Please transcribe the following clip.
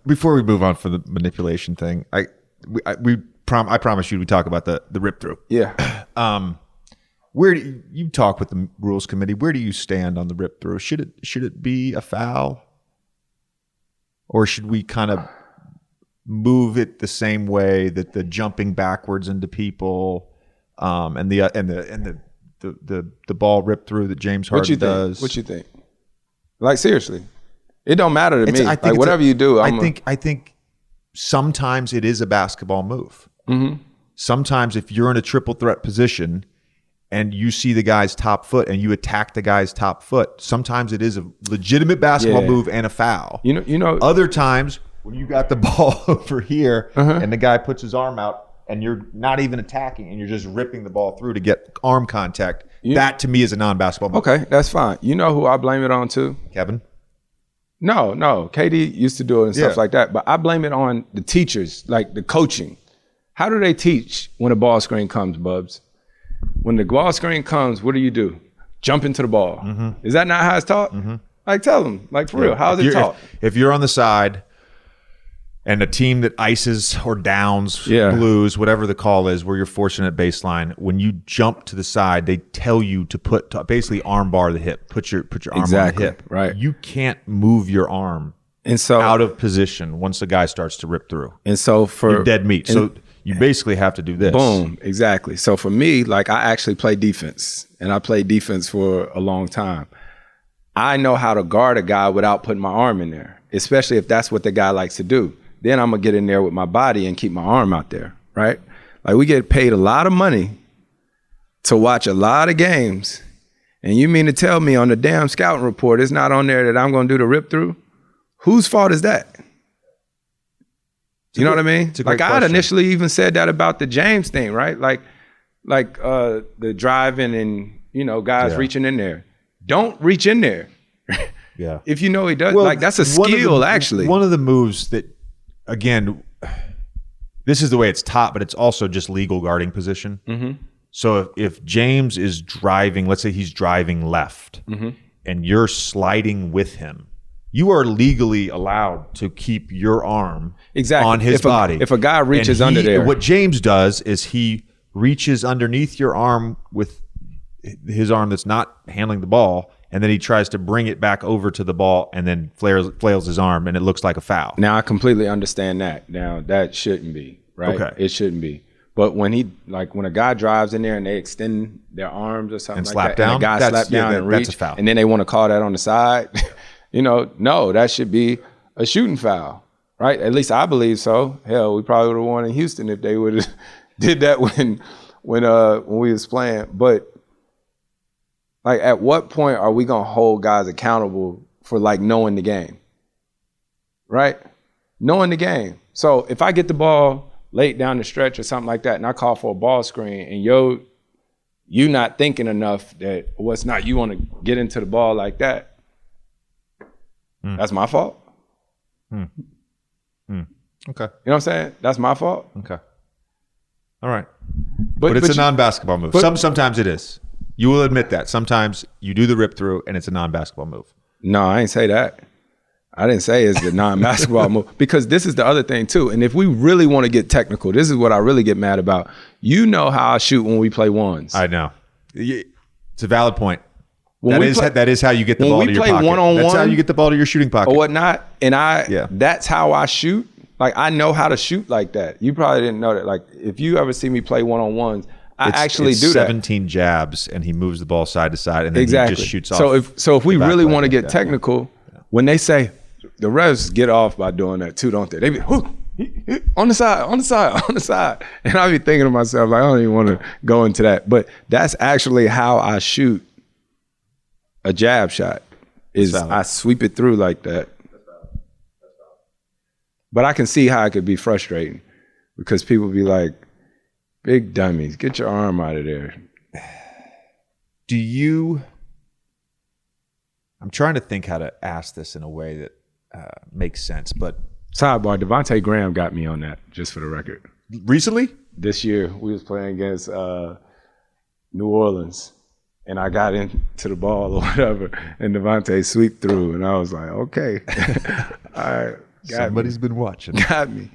Before we move on for the manipulation thing, I promise you we talk about the rip through. Yeah. Where do you talk with the rules committee? Where do you stand on the rip through? Should it be a foul, or should we kind of move it the same way that the jumping backwards into people, and the ball rip through that James Harden does? What you think? Like seriously, it don't matter to me. I think like whatever you do, I think sometimes it is a basketball move. Mm-hmm. Sometimes if you're in a triple threat position and you see the guy's top foot and you attack the guy's top foot, sometimes it is a legitimate basketball move and a foul. You know. Other times when you got the ball over here and the guy puts his arm out and you're not even attacking and you're just ripping the ball through to get arm contact, that to me is a non-basketball move. Okay, that's fine. You know who I blame it on too? Kevin? No. KD used to do it and stuff like that, but I blame it on the teachers, like the coaching. How do they teach when a ball screen comes, Bubs? When the ball screen comes, what do? Jump into the ball. Mm-hmm. Is that not how it's taught? Mm-hmm. Like, tell them, like, for real, how is it taught? If you're on the side and a team that ices or downs, blues, whatever the call is, where you're forcing at baseline, when you jump to the side, they tell you to basically arm bar the hip. Put your arm on the hip. Right. You can't move your arm out of position once the guy starts to rip through. And so you're dead meat. So you basically have to do this. Boom. Exactly. So for me, like, I actually play defense, and I played defense for a long time. I know how to guard a guy without putting my arm in there, especially if that's what the guy likes to do. Then I'm going to get in there with my body and keep my arm out there, right? Like, we get paid a lot of money to watch a lot of games, and you mean to tell me on the damn scouting report it's not on there that I'm going to do the rip through? Whose fault is that? You know what I mean? Like, I had initially even said that about the James thing, right? Like the driving and, guys reaching in there. Don't reach in there. Yeah. If you know he does. Like, that's a skill, actually. One of the moves that, again, this is the way it's taught, but it's also just legal guarding position. Mm-hmm. So if James is driving, let's say he's driving left, and you're sliding with him, you are legally allowed to keep your arm on his body. If a guy reaches under there. What James does is he reaches underneath your arm with his arm that's not handling the ball, and then he tries to bring it back over to the ball and then flails his arm, and it looks like a foul. Now, I completely understand that. Now, that shouldn't be, right? Okay. It shouldn't be. But when a guy drives in there and they extend their arms or something and like slap that, down, and the guy slap down and reach, that's a foul. And then they want to call that on the side, no, that should be a shooting foul, right? At least I believe so. Hell, we probably would have won in Houston if they would have did that when we was playing. But like, at what point are we gonna hold guys accountable for like knowing the game, right? Knowing the game. So if I get the ball late down the stretch or something like that, and I call for a ball screen, and you not thinking enough that what's not, you want to get into the ball like that. That's my fault. Okay. You know what I'm saying? That's my fault. Okay. All right. But it's a non-basketball move. Sometimes it is. You will admit that. Sometimes you do the rip through and it's a non-basketball move. No, I ain't say that. I didn't say it's the non-basketball move, because this is the other thing too. And if we really want to get technical, this is what I really get mad about. You know how I shoot when we play ones. I know. It's a valid point. That is how you get the ball to your pocket. When we play one-on-one, that's how you get the ball to your shooting pocket. Or whatnot. And that's how I shoot. Like, I know how to shoot like that. You probably didn't know that. Like, if you ever see me play one-on-ones, I actually do that. 17 jabs, and he moves the ball side to side, and then he just shoots off. So if we really want to get technical, when they say, the refs get off by doing that too, don't they? They be, on the side. And I be thinking to myself, like, I don't even want to go into that. But that's actually how I shoot a jab shot, is I sweep it through like that. But I can see how it could be frustrating, because people be like, big dummies, get your arm out of there. I'm trying to think how to ask this in a way that makes sense, but... Sidebar, Devontae Graham got me on that, just for the record. Recently? This year, we was playing against New Orleans, and I got into the ball or whatever, and Devontae sweep through, and I was like, okay, all right, Somebody's been watching. got me.